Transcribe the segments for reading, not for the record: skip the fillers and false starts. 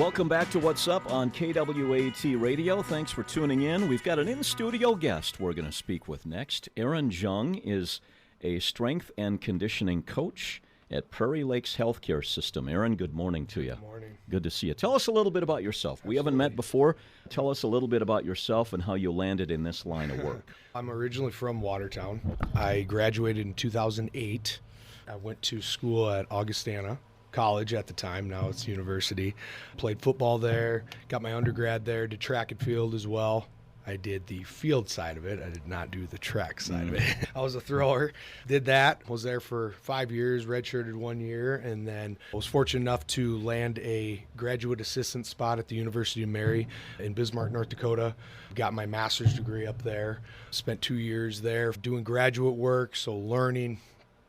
Welcome back to What's Up on KWAT Radio. Thanks for tuning in. We've got an in-studio guest we're going to speak with next. Aaron Jung is a strength and conditioning coach at Prairie Lakes Healthcare System. Aaron, good morning to you. Good morning. Good to see you. Tell us a little bit about yourself. Absolutely. We haven't met before. Tell us a little bit about yourself and how you landed in this line of work. I'm originally from Watertown. I graduated in 2008. I went to school at Augustana College at the time. Now it's university. Played football there, got my undergrad there, did track and field as well. I did the field side of it. I did not do the track side of it. I was a thrower, did that, was there for 5 years, redshirted 1 year, and then I was fortunate enough to land a graduate assistant spot at the University of Mary in Bismarck, North Dakota. Got my master's degree up there, spent 2 years there doing graduate work, so learning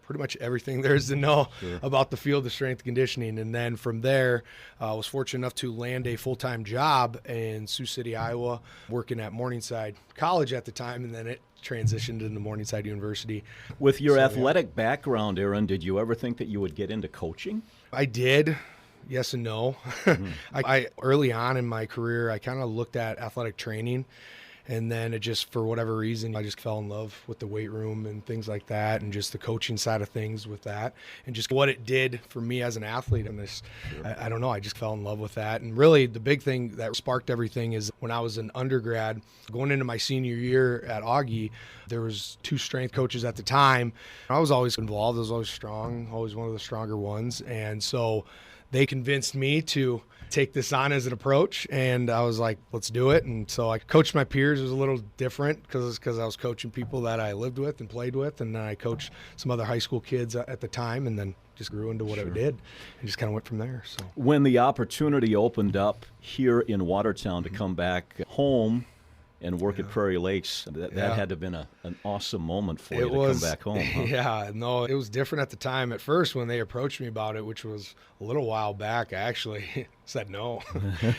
pretty much everything there is to know about the field of strength and conditioning. And then from there, I was fortunate enough to land a full-time job in Sioux City, Iowa, working at Morningside College at the time, and then it transitioned into Morningside University. With your athletic background, Aaron, did you ever think that you would get into coaching? I did. Yes and no. I early on in my career, I kind of looked at athletic training. And then it just, for whatever reason, I just fell in love with the weight room and things like that, and just the coaching side of things with that, and just what it did for me as an athlete. And this, I don't know, I just fell in love with that. And really, the big thing that sparked everything is when I was an undergrad, going into my senior year at Augie, there was 2 strength coaches at the time. I was always involved. I was always strong, always one of the stronger ones. And so they convinced me to take this on as an approach, and I was like, let's do it. And so I coached my peers. It was a little different because I was coaching people that I lived with and played with, and then I coached some other high school kids at the time, and then just grew into what I did and just kind of went from there. So when the opportunity opened up here in Watertown to come back home and work at Prairie Lakes, that had to have been an awesome moment for you to come back home. Huh? Yeah, no, it was different at the time. At first, when they approached me about it, which was a little while back, I actually said no.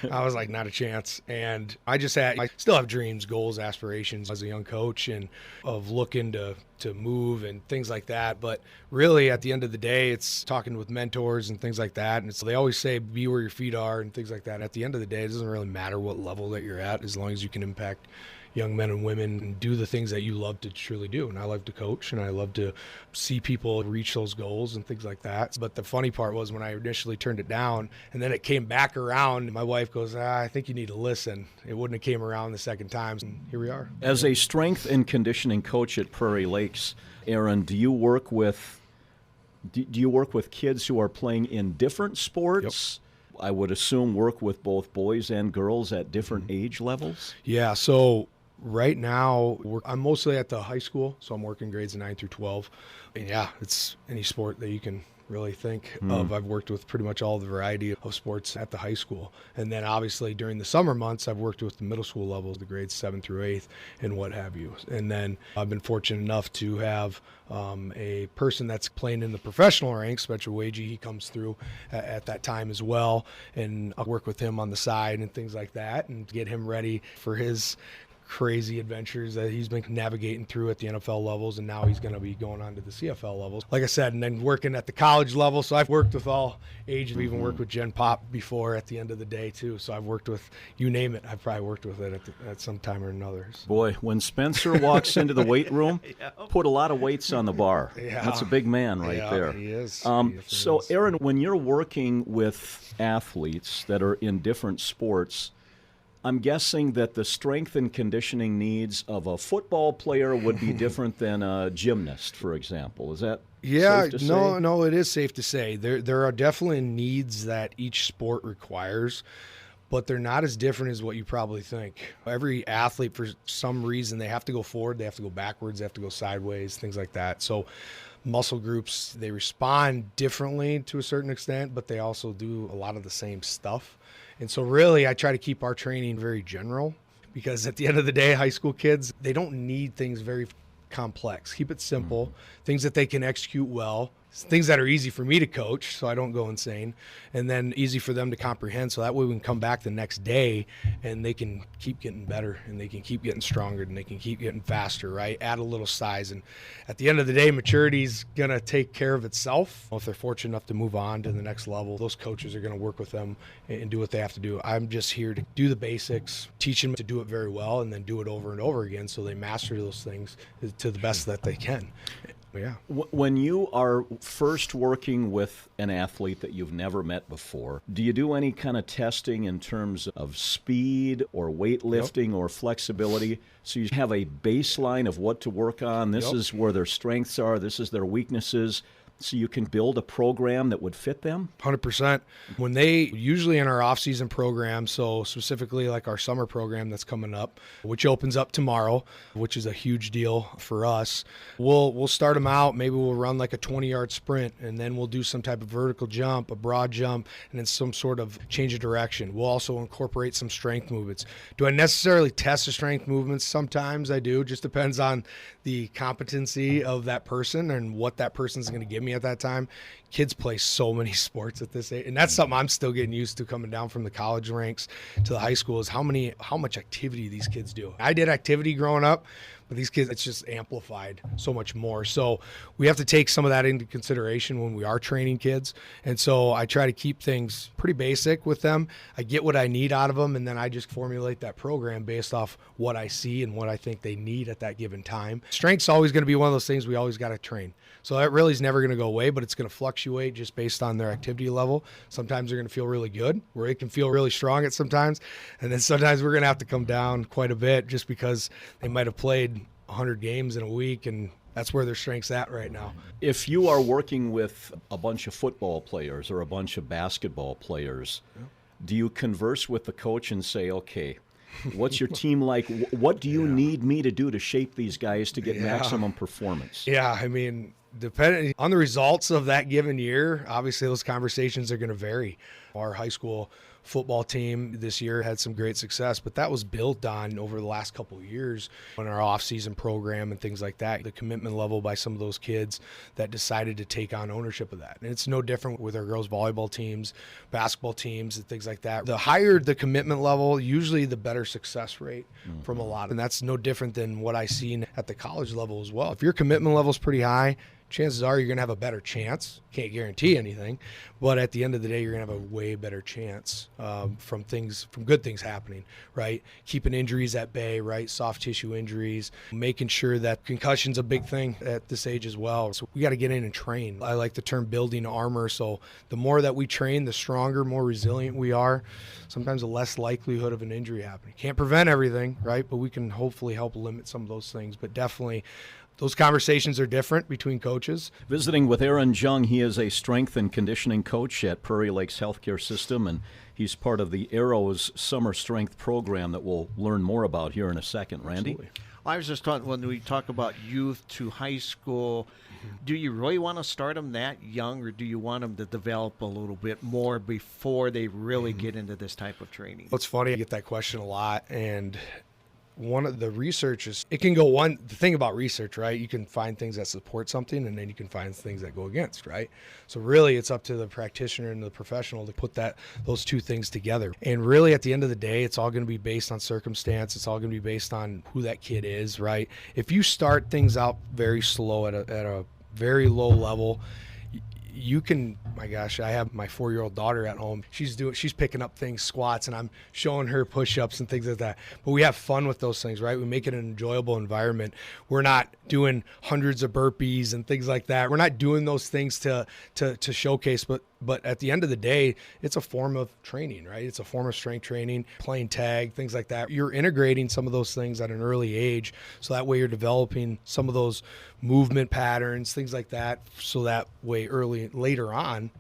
I was like, not a chance. And I still have dreams, goals, aspirations as a young coach, and of looking to move and things like that. But really, at the end of the day, it's talking with mentors and things like that. And so they always say, be where your feet are and things like that. At the end of the day, it doesn't really matter what level that you're at, as long as you can impact young men and women and do the things that you love to truly do. And I love to coach, and I love to see people reach those goals and things like that. But the funny part was when I initially turned it down, and then it came back around, my wife goes, I think you need to listen. It wouldn't have came around the second time, and here we are. As a strength and conditioning coach at Prairie Lakes, Aaron, do you work with kids who are playing in different sports? Yep. I would assume work with both boys and girls at different age levels? Yeah, so right now, I'm mostly at the high school, so I'm working grades 9 through 12. And yeah, it's any sport that you can really think of. I've worked with pretty much all the variety of sports at the high school. And then obviously during the summer months, I've worked with the middle school levels, the grades 7 through 8th and what have you. And then I've been fortunate enough to have a person that's playing in the professional ranks, Special Wagey. He comes through at that time as well. And I'll work with him on the side and things like that and get him ready for his crazy adventures that he's been navigating through at the NFL levels, and now he's going to be going on to the CFL levels, like I said, and then working at the college level. So I've worked with all ages. We've even worked with Gen Pop before at the end of the day too. So I've worked with, you name it, I've probably worked with it at some time or another. So. Boy, when Spencer walks into the weight room, put a lot of weights on the bar. Yeah. That's a big man right there. He is. So Aaron, when you're working with athletes that are in different sports, I'm guessing that the strength and conditioning needs of a football player would be different than a gymnast, for example. Is that safe to say? No, it is safe to say. There are definitely needs that each sport requires, but they're not as different as what you probably think. Every athlete, for some reason, they have to go forward, they have to go backwards, they have to go sideways, things like that. So muscle groups, they respond differently to a certain extent, but they also do a lot of the same stuff. And so really, I try to keep our training very general, because at the end of the day, high school kids, they don't need things very complex. Keep it simple, things that they can execute well, things that are easy for me to coach so I don't go insane, and then easy for them to comprehend, so that way we can come back the next day and they can keep getting better and they can keep getting stronger and they can keep getting faster, right? Add a little size, and at the end of the day, maturity's going to take care of itself. If they're fortunate enough to move on to the next level, those coaches are going to work with them and do what they have to do. I'm just here to do the basics, teach them to do it very well, and then do it over and over again so they master those things to the best that they can. Yeah. When you are first working with an athlete that you've never met before, do you do any kind of testing in terms of speed or weightlifting or flexibility? So you have a baseline of what to work on. This is where their strengths are. This is their weaknesses. So you can build a program that would fit them? 100%. When they, usually in our off-season program, so specifically like our summer program that's coming up, which opens up tomorrow, which is a huge deal for us, we'll start them out. Maybe we'll run like a 20-yard sprint, and then we'll do some type of vertical jump, a broad jump, and then some sort of change of direction. We'll also incorporate some strength movements. Do I necessarily test the strength movements? Sometimes I do. Just depends on the competency of that person and what that person's going to give me at that time. Kids play so many sports at this age, and that's something I'm still getting used to coming down from the college ranks to the high school, is how much activity these kids do. I did activity growing up, but these kids, it's just amplified so much more. So we have to take some of that into consideration when we are training kids. And so I try to keep things pretty basic with them. I get what I need out of them, and then I just formulate that program based off what I see and what I think they need at that given time. Strength's always going to be one of those things we always got to train. So that really is never going to go away, but it's going to fluctuate just based on their activity level. Sometimes they're going to feel really good, where it can feel really strong at sometimes. And then sometimes we're going to have to come down quite a bit just because they might have played 100 games in a week, and that's where their strength's at right now. If you are working with a bunch of football players or a bunch of basketball players, do you converse with the coach and say, okay, what's your team like? What do you need me to do to shape these guys to get maximum performance? Yeah, I mean, depending on the results of that given year, obviously those conversations are going to vary. Our high school football team this year had some great success, but that was built on over the last couple of years on our off-season program and things like that, the commitment level by some of those kids that decided to take on ownership of that. And it's no different with our girls volleyball teams, basketball teams, and things like that. The higher the commitment level, usually the better success rate from a lot. And that's no different than what I seen at the college level as well. If your commitment level is pretty high, chances are you're going to have a better chance. Can't guarantee anything, but at the end of the day, you're going to have a way better chance from good things happening, right? Keeping injuries at bay, right? Soft tissue injuries, making sure that concussion's a big thing at this age as well. So we got to get in and train. I like the term building armor. So the more that we train, the stronger, more resilient we are. Sometimes the less likelihood of an injury happening. Can't prevent everything, right? But we can hopefully help limit some of those things. But definitely, those conversations are different between coaches. Visiting with Aaron Jung, he is a strength and conditioning coach at Prairie Lakes Healthcare System, and he's part of the Arrows Summer Strength Program that we'll learn more about here in a second. Randy? Absolutely. I was just talking, when we talk about youth to high school, do you really want to start them that young, or do you want them to develop a little bit more before they really get into this type of training? It's funny, I get that question a lot, and one of the research is, it can go the thing about research, right? You can find things that support something, and then you can find things that go against, right? So really it's up to the practitioner and the professional to put those two things together. And really at the end of the day, it's all going to be based on circumstance. It's all going to be based on who that kid is, right? If you start things out very slow at a very low level, you can, my gosh, I have my 4-year-old daughter at home. She's picking up things, squats, and I'm showing her push-ups and things like that. But we have fun with those things, right? We make it an enjoyable environment. We're not doing hundreds of burpees and things like that. We're not doing those things to showcase, but at the end of the day, it's a form of training, right? It's a form of strength training, playing tag, things like that. You're integrating some of those things at an early age, so that way you're developing some of those movement patterns, things like that, so that way later on,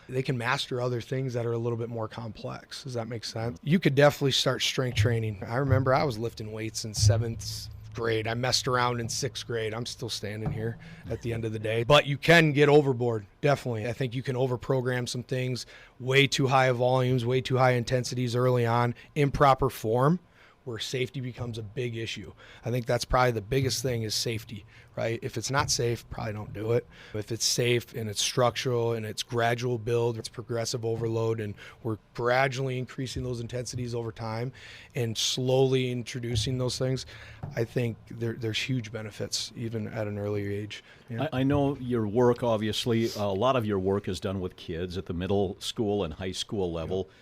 they can master other things that are a little bit more complex. Does that make sense? You could definitely start strength training. I remember I was lifting weights in 7th grade. I messed around in 6th grade. I'm still standing here at the end of the day. But you can get overboard, definitely. I think you can overprogram some things, way too high volumes, way too high intensities early on, improper form, where safety becomes a big issue. I think that's probably the biggest thing is safety, right? If it's not safe, probably don't do it. If it's safe and it's structural and it's gradual build, it's progressive overload, and we're gradually increasing those intensities over time and slowly introducing those things, I think there's huge benefits even at an earlier age. Yeah. I know your work, obviously, a lot of your work is done with kids at the middle school and high school level. Yeah.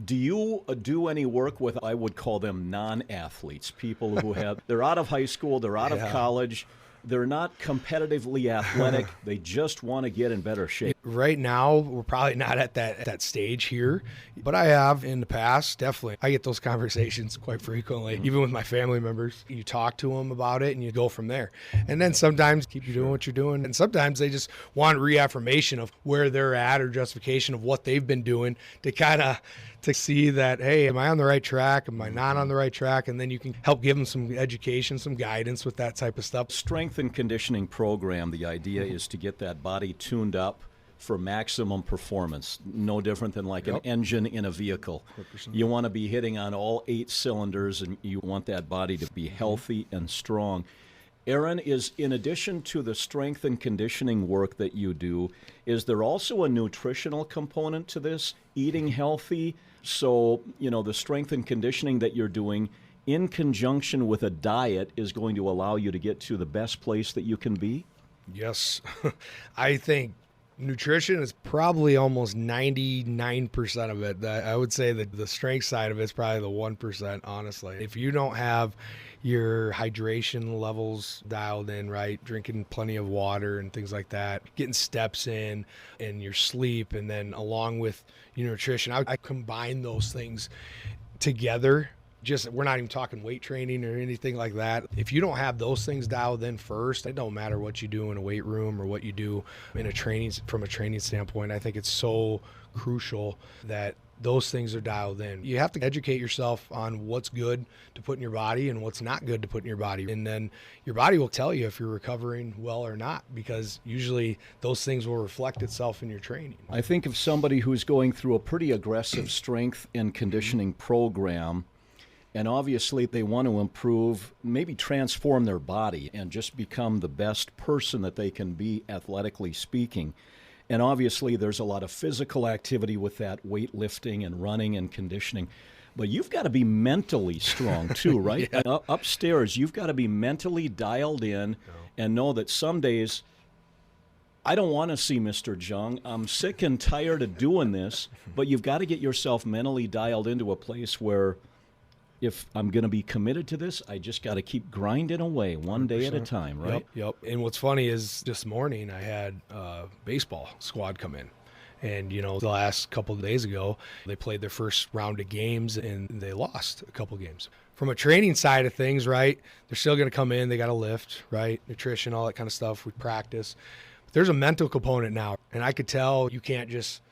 Do you do any work with, I would call them non-athletes, people who they're out of high school, they're out of college, they're not competitively athletic, they just want to get in better shape? Right now, we're probably not at that stage here, but I have in the past, definitely. I get those conversations quite frequently, even with my family members. You talk to them about it and you go from there. And then sometimes keep you doing what you're doing. And sometimes they just want reaffirmation of where they're at or justification of what they've been doing to kind of to see that, hey, am I on the right track? Am I not on the right track? And then you can help give them some education, some guidance with that type of stuff. Strength and conditioning program, the idea is to get that body tuned up for maximum performance. No different than like an engine in a vehicle. 100%. You want to be hitting on all 8 cylinders, and you want that body to be healthy and strong. Aaron, is in addition to the strength and conditioning work that you do, is there also a nutritional component to this? Eating healthy? So, the strength and conditioning that you're doing in conjunction with a diet is going to allow you to get to the best place that you can be? Yes. I think nutrition is probably almost 99% of it. I would say that the strength side of it is probably the 1%, honestly. If you don't have your hydration levels dialed in, right, drinking plenty of water and things like that, getting steps in and your sleep, and then along with your nutrition, I combine those things together. We're not even talking weight training or anything like that. If you don't have those things dialed in first, it don't matter what you do in a weight room or what you do in from a training standpoint. I think it's so crucial that those things are dialed in. You have to educate yourself on what's good to put in your body and what's not good to put in your body. And then your body will tell you if you're recovering well or not, because usually those things will reflect itself in your training. I think of somebody who's going through a pretty aggressive strength and conditioning program, and obviously they want to improve, maybe transform their body and just become the best person that they can be, athletically speaking. And obviously there's a lot of physical activity with that, weightlifting and running and conditioning. But you've got to be mentally strong too, right? Yeah. And upstairs, you've got to be mentally dialed in and know that some days, I don't want to see Mr. Jung. I'm sick and tired of doing this. But you've got to get yourself mentally dialed into a place where, if I'm going to be committed to this, I just got to keep grinding away one day at a time, right? Yep. And what's funny is this morning I had a baseball squad come in. And, the last couple of days ago, they played their first round of games and they lost a couple games. From a training side of things, right, they're still going to come in. They got to lift, right, nutrition, all that kind of stuff. We practice. But there's a mental component now. And I could tell you can't just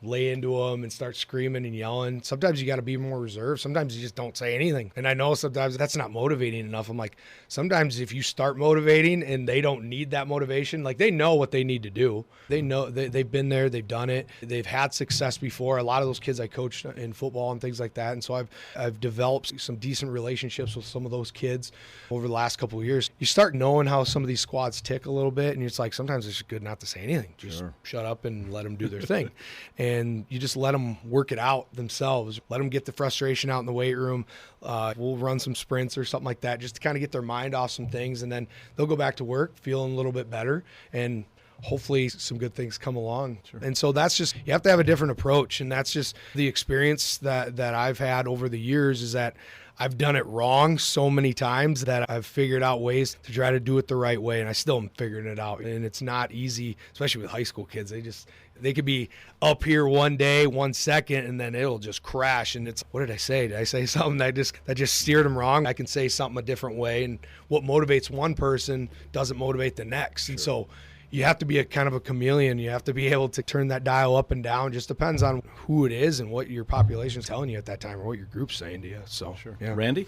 lay into them and start screaming and yelling. Sometimes you got to be more reserved. Sometimes you just don't say anything. And I know sometimes that's not motivating enough. I'm like, sometimes if you start motivating and they don't need that motivation, like they know what they need to do. They know they've been there, they've done it, they've had success before. A lot of those kids I coached in football and things like that. And so I've developed some decent relationships with some of those kids over the last couple of years. You start knowing how some of these squads tick a little bit, and it's like sometimes it's good not to say anything. Just shut up and let them do their thing. And you just let them work it out themselves. Let them get the frustration out in the weight room. We'll run some sprints or something like that just to kind of get their mind off some things, and then they'll go back to work feeling a little bit better, and hopefully some good things come along. Sure. And so that's just, you have to have a different approach, and that's just the experience that I've had over the years, is that I've done it wrong so many times that I've figured out ways to try to do it the right way, and I still am figuring it out. And it's not easy, especially with high school kids. They could be up here one day, 1 second, and then it'll just crash. And it's, what did I say? Did I say something that just steered them wrong? I can say something a different way, and what motivates one person doesn't motivate the next. Sure. And so you have to be a kind of a chameleon. You have to be able to turn that dial up and down. It just depends on who it is and what your population is telling you at that time, or what your group's saying to you. So, sure. Yeah. Randy?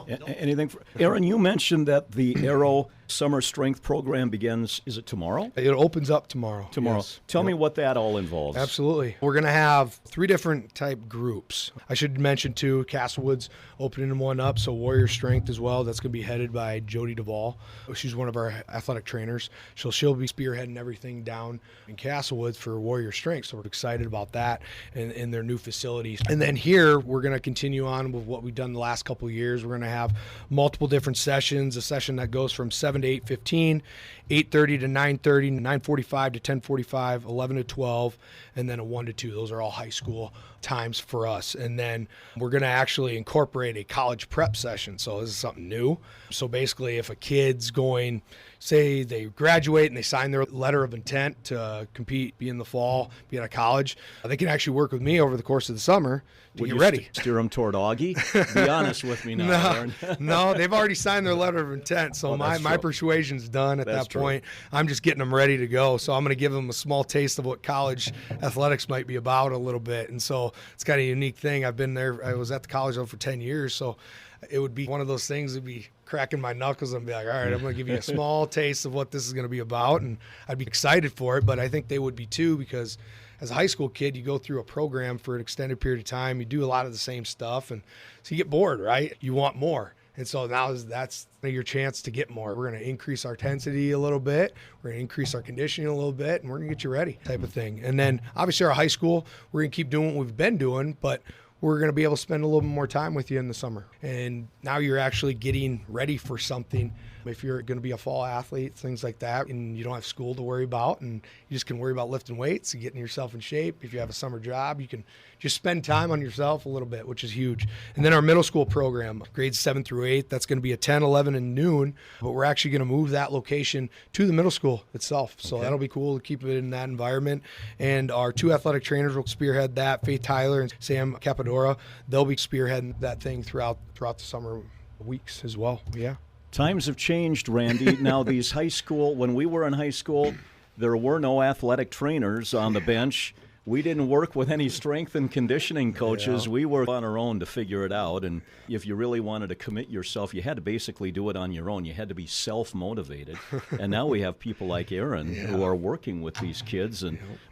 Anything? Aaron, you mentioned that the Aero Summer Strength Program begins, is it tomorrow? It opens up tomorrow. Yes. Tell me what that all involves. Absolutely. We're going to have 3 different type groups. I should mention, too, Castlewood's opening one up, so Warrior Strength as well. That's going to be headed by Jody Duvall. She's one of our athletic trainers. She'll be spearheading everything down in Castlewood for Warrior Strength, so we're excited about that and in their new facilities. And then here, we're going to continue on with what we've done the last couple of years. We're going to have multiple different sessions, a session that goes from 7 to 8:15, 8:30 to 9:30, 9:45 to 10:45, 11 to 12, and then a 1 to 2. Those are all high school times for us. And then we're going to actually incorporate a college prep session. So this is something new. So basically, if a kid's going, say they graduate and they sign their letter of intent to compete, be in the fall, be at a college, they can actually work with me over the course of the summer to get ready. Steer them toward Augie? Be honest with me now, Aaron. No, they've already signed their letter of intent. So my persuasion's done at that point. I'm just getting them ready to go. So I'm going to give them a small taste of what college athletics might be about a little bit. And so it's kind of a unique thing. I've been there. I was at the college level for 10 years. So it would be one of those things that'd be cracking my knuckles and be like, all right, I'm going to give you a small taste of what this is going to be about. And I'd be excited for it. But I think they would be too, because as a high school kid, you go through a program for an extended period of time. You do a lot of the same stuff. And so you get bored, right? You want more. And so now that's your chance to get more. We're going to increase our intensity a little bit. We're going to increase our conditioning a little bit, and we're going to get you ready type of thing. And then obviously our high school, we're going to keep doing what we've been doing, but we're going to be able to spend a little bit more time with you in the summer. And now you're actually getting ready for something. If you're going to be a fall athlete, things like that, and you don't have school to worry about, and you just can worry about lifting weights and getting yourself in shape. If you have a summer job, you can just spend time on yourself a little bit, which is huge. And then our middle school program, grades 7 through 8, that's going to be at 10, 11, and noon, but we're actually going to move that location to the middle school itself. So that'll be cool to keep it in that environment. And our 2 athletic trainers will spearhead that, Faith Tyler and Sam Capadora. They'll be spearheading that thing throughout the summer weeks as well. Yeah. Times have changed, Randy. Now, these high school, when we were in high school, there were no athletic trainers on the bench. We didn't work with any strength and conditioning coaches. We were on our own to figure it out. And if you really wanted to commit yourself, you had to basically do it on your own. You had to be self-motivated. And now we have people like Aaron who are working with these kids.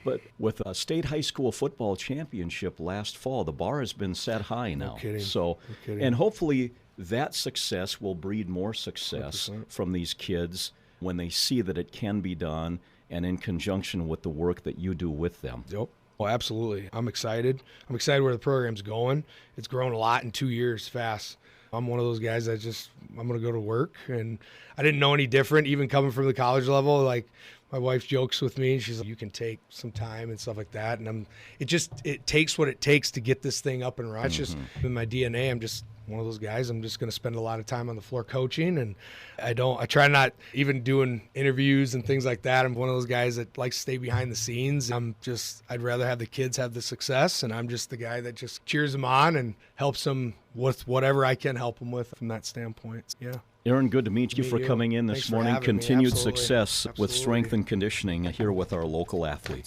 But with a state high school football championship last fall, the bar has been set high now. No kidding. So, no kidding. And hopefully that success will breed more success 100%. from these kids when they see that it can be done and in conjunction with the work that you do with them. Yep. Well, absolutely. I'm excited. I'm excited where the program's going. It's grown a lot in 2 years fast. I'm one of those guys that I'm going to go to work, and I didn't know any different, even coming from the college level. Like, my wife jokes with me. She's like, you can take some time and stuff like that. And it takes what it takes to get this thing up and running. It's just in my DNA. I'm just one of those guys. I'm just going to spend a lot of time on the floor coaching, and I try not even doing interviews and things like that. I'm one of those guys that likes to stay behind the scenes. I'd rather have the kids have the success, and I'm just the guy that just cheers them on and helps them with whatever I can help them with from that standpoint. Yeah. Aaron, good to meet you for coming in this Thanks for morning. having me. Continued Absolutely. success with Absolutely. strength and conditioning here with our local athletes.